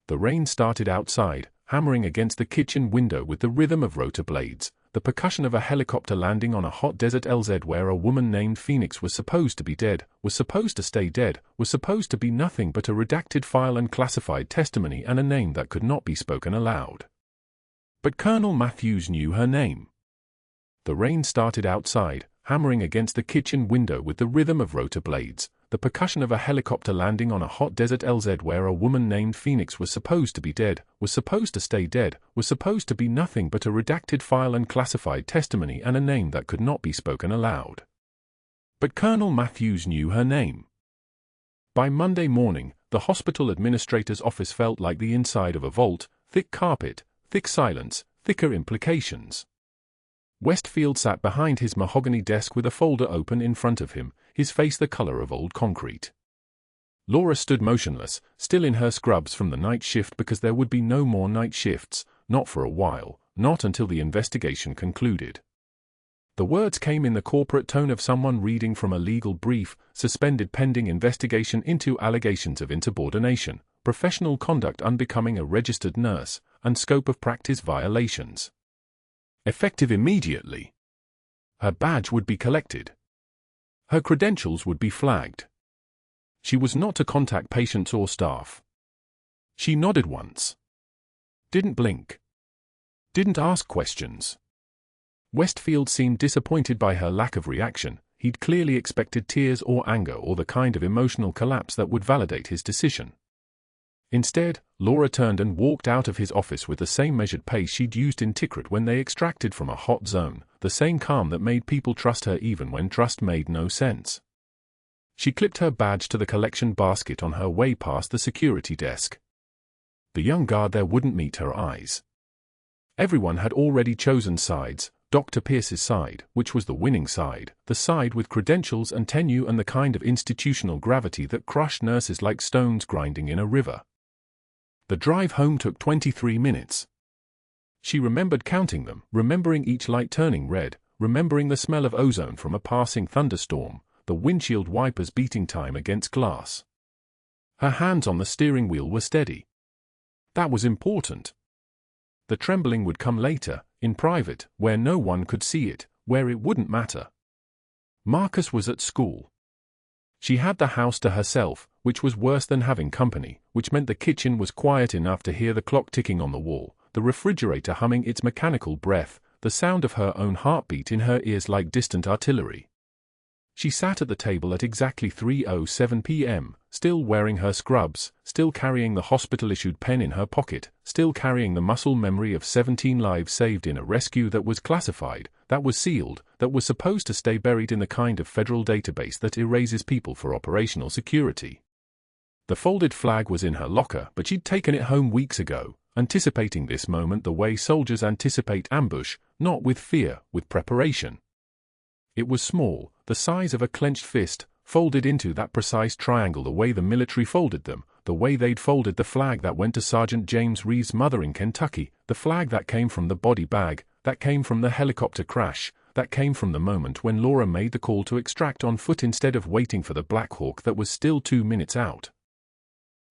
The rain started outside, hammering against the kitchen window with the rhythm of rotor blades, the percussion of a helicopter landing on a hot desert LZ where a woman named Phoenix was supposed to be dead, was supposed to stay dead, was supposed to be nothing but a redacted file and classified testimony and a name that could not be spoken aloud. But Colonel Matthews knew her name. The rain started outside, hammering against the kitchen window with the rhythm of rotor blades, the percussion of a helicopter landing on a hot desert LZ where a woman named Phoenix was supposed to be dead, was supposed to stay dead, was supposed to be nothing but a redacted file and classified testimony and a name that could not be spoken aloud. But Colonel Matthews knew her name. By Monday morning, the hospital administrator's office felt like the inside of a vault, thick carpet, thick silence, thicker implications. Westfield sat behind his mahogany desk with a folder open in front of him, his face the color of old concrete. Laura stood motionless, still in her scrubs from the night shift because there would be no more night shifts, not for a while, not until the investigation concluded. The words came in the corporate tone of someone reading from a legal brief, suspended pending investigation into allegations of insubordination, professional conduct unbecoming a registered nurse, and scope of practice violations. Effective immediately. Her badge would be collected. Her credentials would be flagged. She was not to contact patients or staff. She nodded once. Didn't blink. Didn't ask questions. Westfield seemed disappointed by her lack of reaction. He'd clearly expected tears or anger or the kind of emotional collapse that would validate his decision. Instead, Laura turned and walked out of his office with the same measured pace she'd used in Tikrit when they extracted from a hot zone, the same calm that made people trust her even when trust made no sense. She clipped her badge to the collection basket on her way past the security desk. The young guard there wouldn't meet her eyes. Everyone had already chosen sides, Dr. Pierce's side, which was the winning side, the side with credentials and tenure and the kind of institutional gravity that crushed nurses like stones grinding in a river. The drive home took 23 minutes. She remembered counting them, remembering each light turning red, remembering the smell of ozone from a passing thunderstorm, the windshield wipers beating time against glass. Her hands on the steering wheel were steady. That was important. The trembling would come later, in private, where no one could see it, where it wouldn't matter. Marcus was at school. She had the house to herself, which was worse than having company, which meant the kitchen was quiet enough to hear the clock ticking on the wall, the refrigerator humming its mechanical breath, the sound of her own heartbeat in her ears like distant artillery. She sat at the table at exactly 3:07 p.m., still wearing her scrubs, still carrying the hospital-issued pen in her pocket, still carrying the muscle memory of 17 lives saved in a rescue that was classified, that was sealed, that was supposed to stay buried in the kind of federal database that erases people for operational security. The folded flag was in her locker, but she'd taken it home weeks ago, anticipating this moment the way soldiers anticipate ambush, not with fear, with preparation. It was small, the size of a clenched fist, folded into that precise triangle the way the military folded them, the way they'd folded the flag that went to Sergeant James Reeves' mother in Kentucky, the flag that came from the body bag, that came from the helicopter crash, that came from the moment when Laura made the call to extract on foot instead of waiting for the Black Hawk that was still 2 minutes out.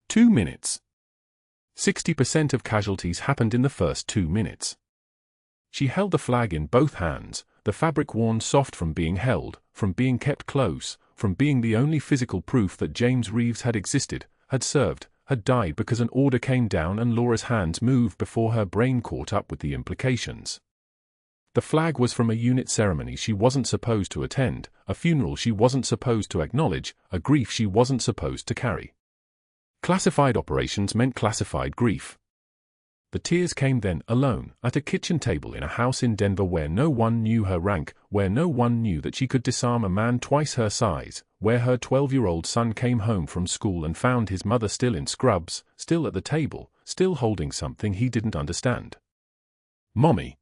2 minutes. 60% of casualties happened in the first 2 minutes. She held the flag in both hands, the fabric worn soft from being held, from being kept close, from being the only physical proof that James Reeves had existed, had served, had died because an order came down and Laura's hands moved before her brain caught up with the implications. The flag was from a unit ceremony she wasn't supposed to attend, a funeral she wasn't supposed to acknowledge, a grief she wasn't supposed to carry. Classified operations meant classified grief. The tears came then, alone, at a kitchen table in a house in Denver where no one knew her rank, where no one knew that she could disarm a man twice her size, where her 12-year-old son came home from school and found his mother still in scrubs, still at the table, still holding something he didn't understand. Mommy.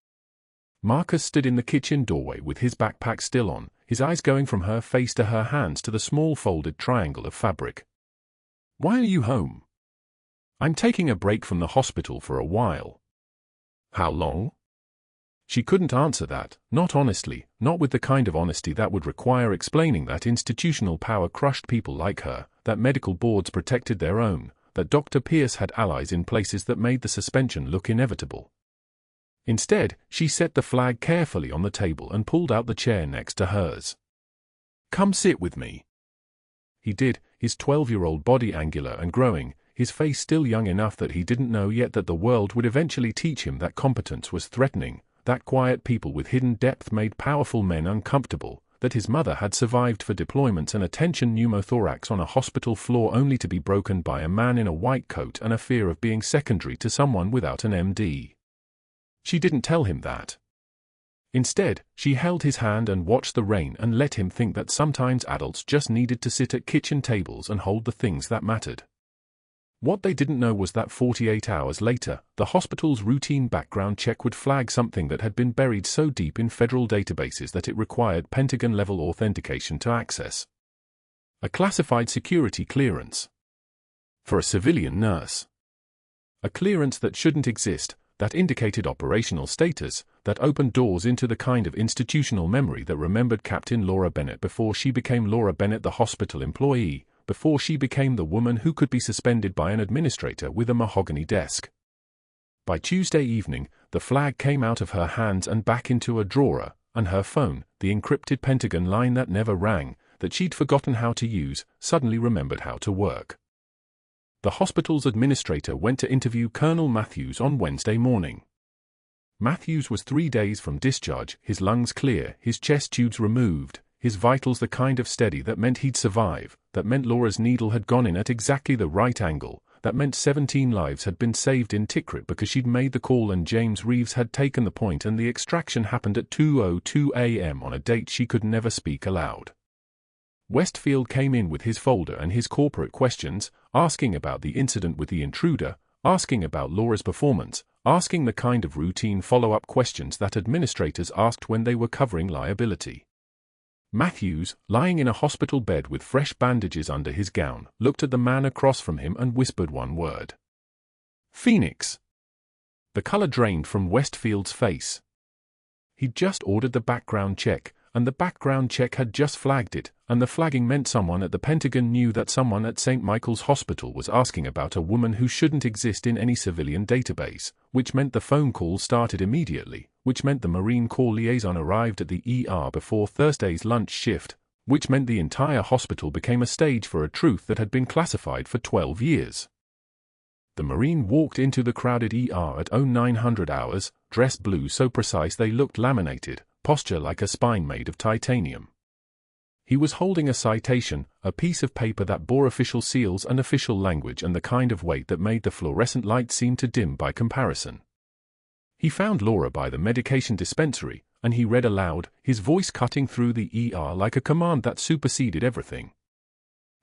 Marcus stood in the kitchen doorway with his backpack still on, his eyes going from her face to her hands to the small folded triangle of fabric. Why are you home? I'm taking a break from the hospital for a while. How long? She couldn't answer that, not honestly, not with the kind of honesty that would require explaining that institutional power crushed people like her, that medical boards protected their own, that Dr. Pierce had allies in places that made the suspension look inevitable. Instead, she set the flag carefully on the table and pulled out the chair next to hers. Come sit with me. He did, his 12-year-old body angular and growing, his face still young enough that he didn't know yet that the world would eventually teach him that competence was threatening, that quiet people with hidden depth made powerful men uncomfortable, that his mother had survived for deployments and a tension pneumothorax on a hospital floor only to be broken by a man in a white coat and a fear of being secondary to someone without an MD. She didn't tell him that. Instead, she held his hand and watched the rain and let him think that sometimes adults just needed to sit at kitchen tables and hold the things that mattered. What they didn't know was that 48 hours later, the hospital's routine background check would flag something that had been buried so deep in federal databases that it required Pentagon-level authentication to access. A classified security clearance. For a civilian nurse. A clearance that shouldn't exist, that indicated operational status, that opened doors into the kind of institutional memory that remembered Captain Laura Bennett before she became Laura Bennett, the hospital employee, before she became the woman who could be suspended by an administrator with a mahogany desk. By Tuesday evening, the flag came out of her hands and back into a drawer, and her phone, the encrypted Pentagon line that never rang, that she'd forgotten how to use, suddenly remembered how to work. The hospital's administrator went to interview Colonel Matthews on Wednesday morning. Matthews was 3 days from discharge, his lungs clear, his chest tubes removed, his vitals the kind of steady that meant he'd survive, that meant Laura's needle had gone in at exactly the right angle, that meant 17 lives had been saved in Tikrit because she'd made the call and James Reeves had taken the point and the extraction happened at 2:02 a.m. on a date she could never speak aloud. Westfield came in with his folder and his corporate questions, asking about the incident with the intruder, asking about Laura's performance, asking the kind of routine follow-up questions that administrators asked when they were covering liability. Matthews, lying in a hospital bed with fresh bandages under his gown, looked at the man across from him and whispered one word. Phoenix. The color drained from Westfield's face. He'd just ordered the background check, and the background check had just flagged it, and the flagging meant someone at the Pentagon knew that someone at St. Michael's Hospital was asking about a woman who shouldn't exist in any civilian database, which meant the phone call started immediately, which meant the Marine Corps liaison arrived at the ER before Thursday's lunch shift, which meant the entire hospital became a stage for a truth that had been classified for 12 years. The Marine walked into the crowded ER at 0900 hours, dressed blue so precise they looked laminated, posture like a spine made of titanium. He was holding a citation, a piece of paper that bore official seals and official language and the kind of weight that made the fluorescent light seem to dim by comparison. He found Laura by the medication dispensary, and he read aloud, his voice cutting through the ER like a command that superseded everything.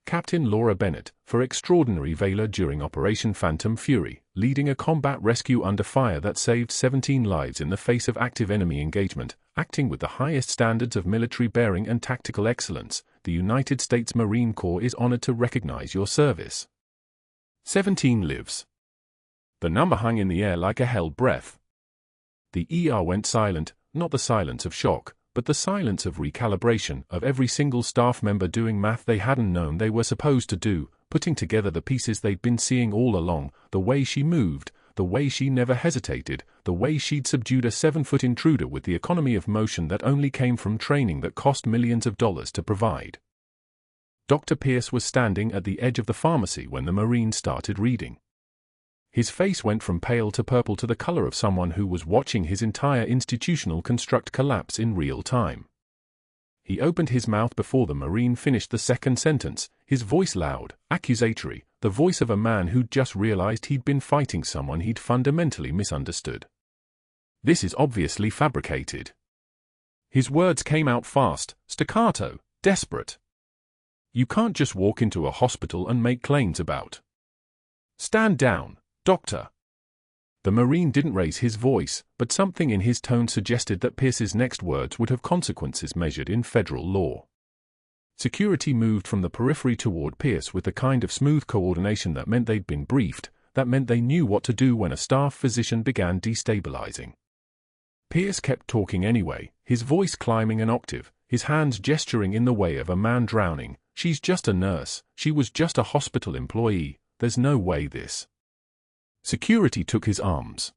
Captain Laura Bennett, for extraordinary valor during Operation Phantom Fury, leading a combat rescue under fire that saved 17 lives in the face of active enemy engagement, acting with the highest standards of military bearing and tactical excellence, the United States Marine Corps is honored to recognize your service. 17 lives. The number hung in the air like a held breath. The ER went silent, not the silence of shock, but the silence of recalibration, of every single staff member doing math they hadn't known they were supposed to do, putting together the pieces they'd been seeing all along, the way she moved, the way she never hesitated, the way she'd subdued a 7-foot intruder with the economy of motion that only came from training that cost millions of dollars to provide. Dr. Pierce was standing at the edge of the pharmacy when the Marine started reading. His face went from pale to purple to the color of someone who was watching his entire institutional construct collapse in real time. He opened his mouth before the Marine finished the second sentence, his voice loud, accusatory, the voice of a man who'd just realized he'd been fighting someone he'd fundamentally misunderstood. This is obviously fabricated. His words came out fast, staccato, desperate. You can't just walk into a hospital and make claims about. Stand down, Doctor. The Marine didn't raise his voice, but something in his tone suggested that Pierce's next words would have consequences measured in federal law. Security moved from the periphery toward Pierce with the kind of smooth coordination that meant they'd been briefed, that meant they knew what to do when a staff physician began destabilizing. Pierce kept talking anyway, his voice climbing an octave, his hands gesturing in the way of a man drowning. She's just a nurse, she was just a hospital employee, there's no way this. Security took his arms.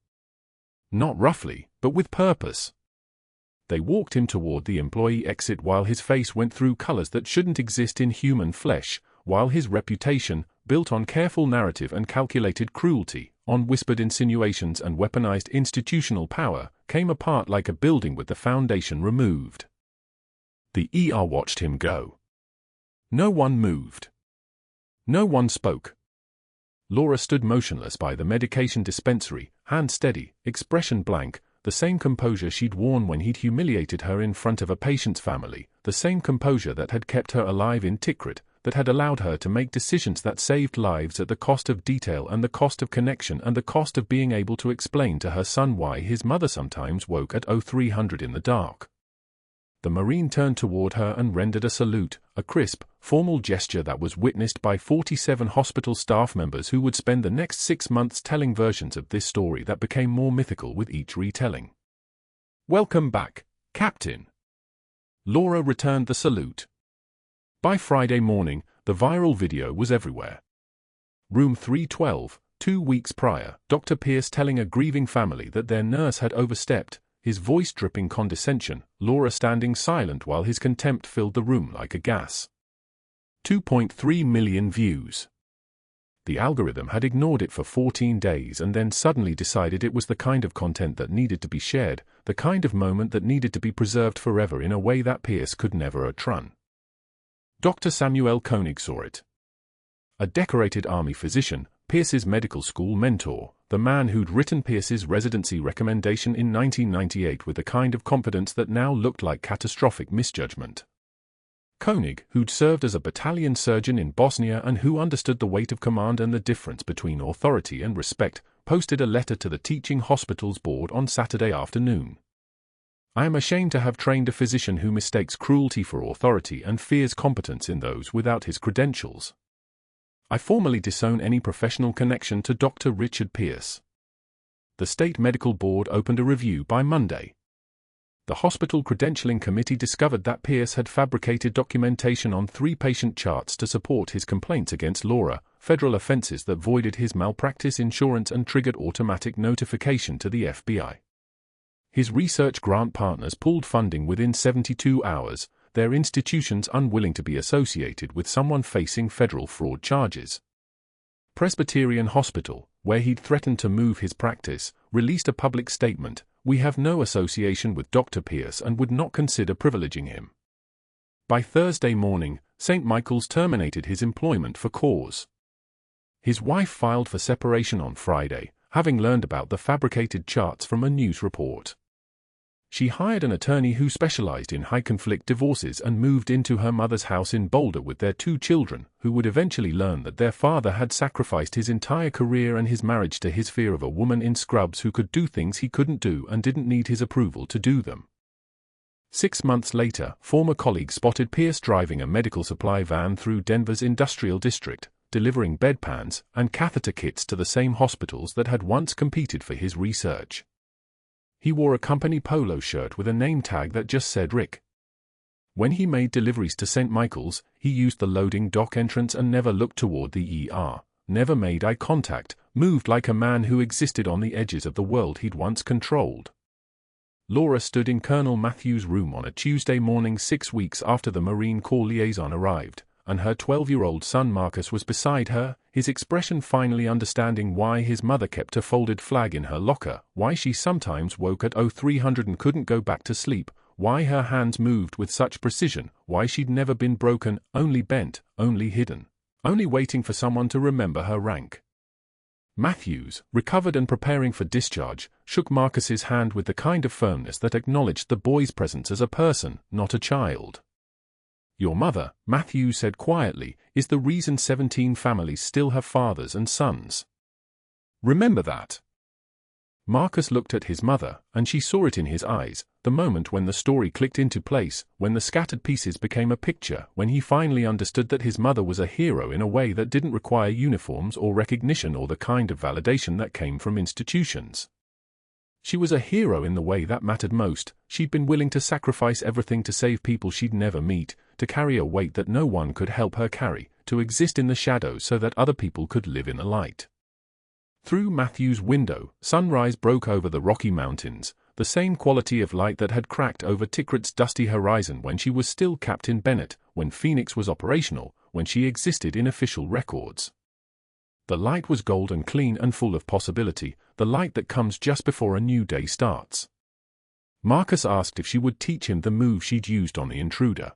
Not roughly, but with purpose. They walked him toward the employee exit while his face went through colors that shouldn't exist in human flesh, while his reputation, built on careful narrative and calculated cruelty, on whispered insinuations and weaponized institutional power, came apart like a building with the foundation removed. The ER watched him go. No one moved. No one spoke. Laura stood motionless by the medication dispensary, hand steady, expression blank, the same composure she'd worn when he'd humiliated her in front of a patient's family, the same composure that had kept her alive in Tikrit, that had allowed her to make decisions that saved lives at the cost of detail and the cost of connection and the cost of being able to explain to her son why his mother sometimes woke at 0300 in the dark. The Marine turned toward her and rendered a salute, a crisp, formal gesture that was witnessed by 47 hospital staff members who would spend the next 6 months telling versions of this story that became more mythical with each retelling. "Welcome back, Captain." Laura returned the salute. By Friday morning, the viral video was everywhere. Room 312, 2 weeks prior, Dr. Pierce telling a grieving family that their nurse had overstepped, his voice dripping condescension, Laura standing silent while his contempt filled the room like a gas. 2.3 million views. The algorithm had ignored it for 14 days and then suddenly decided it was the kind of content that needed to be shared, the kind of moment that needed to be preserved forever in a way that Pierce could never outrun. Dr. Samuel Koenig saw it. A decorated army physician, Pierce's medical school mentor, the man who'd written Pierce's residency recommendation in 1998 with a kind of confidence that now looked like catastrophic misjudgment. Koenig, who'd served as a battalion surgeon in Bosnia and who understood the weight of command and the difference between authority and respect, posted a letter to the teaching hospitals board on Saturday afternoon. "I am ashamed to have trained a physician who mistakes cruelty for authority and fears competence in those without his credentials. I formally disown any professional connection to Dr. Richard Pierce." The State Medical Board opened a review by Monday. The Hospital Credentialing Committee discovered that Pierce had fabricated documentation on 3 patient charts to support his complaints against Laura, federal offenses that voided his malpractice insurance and triggered automatic notification to the FBI. His research grant partners pulled funding within 72 hours, their institutions unwilling to be associated with someone facing federal fraud charges. Presbyterian Hospital, where he'd threatened to move his practice, released a public statement: "We have no association with Dr. Pierce and would not consider privileging him." By Thursday morning, St. Michael's terminated his employment for cause. His wife filed for separation on Friday, having learned about the fabricated charts from a news report. She hired an attorney who specialized in high-conflict divorces and moved into her mother's house in Boulder with their 2 children, who would eventually learn that their father had sacrificed his entire career and his marriage to his fear of a woman in scrubs who could do things he couldn't do and didn't need his approval to do them. 6 months later, former colleagues spotted Pierce driving a medical supply van through Denver's industrial district, delivering bedpans and catheter kits to the same hospitals that had once competed for his research. He wore a company polo shirt with a name tag that just said Rick. When he made deliveries to St. Michael's, he used the loading dock entrance and never looked toward the ER, never made eye contact, moved like a man who existed on the edges of the world he'd once controlled. Laura stood in Colonel Matthews' room on a Tuesday morning 6 weeks after the Marine Corps liaison arrived, and her 12-year-old son Marcus was beside her, his expression finally understanding why his mother kept a folded flag in her locker, why she sometimes woke at 0300 and couldn't go back to sleep, why her hands moved with such precision, why she'd never been broken, only bent, only hidden, only waiting for someone to remember her rank. Matthews, recovered and preparing for discharge, shook Marcus's hand with the kind of firmness that acknowledged the boy's presence as a person, not a child. "Your mother," Matthews said quietly, "is the reason 17 families still have fathers and sons. Remember that." Marcus looked at his mother, and she saw it in his eyes, the moment when the story clicked into place, when the scattered pieces became a picture, when he finally understood that his mother was a hero in a way that didn't require uniforms or recognition or the kind of validation that came from institutions. She was a hero in the way that mattered most. She'd been willing to sacrifice everything to save people she'd never meet, to carry a weight that no one could help her carry, to exist in the shadows so that other people could live in the light. Through Matthew's window, sunrise broke over the Rocky Mountains, the same quality of light that had cracked over Tikrit's dusty horizon when she was still Captain Bennett, when Phoenix was operational, when she existed in official records. The light was gold and clean and full of possibility, the light that comes just before a new day starts. Marcus asked if she would teach him the move she'd used on the intruder.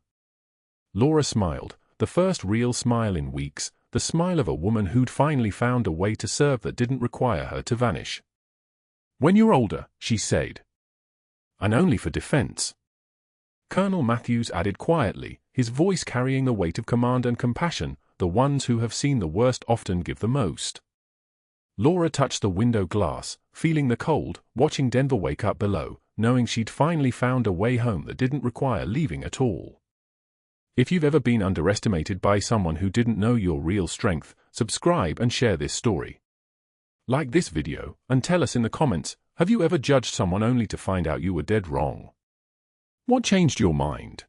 Laura smiled, the first real smile in weeks, the smile of a woman who'd finally found a way to serve that didn't require her to vanish. "When you're older," she said. "And only for defense." Colonel Matthews added quietly, his voice carrying the weight of command and compassion, "The ones who have seen the worst often give the most." Laura touched the window glass, feeling the cold, watching Denver wake up below, knowing she'd finally found a way home that didn't require leaving at all. If you've ever been underestimated by someone who didn't know your real strength, subscribe and share this story. Like this video, and tell us in the comments, have you ever judged someone only to find out you were dead wrong? What changed your mind?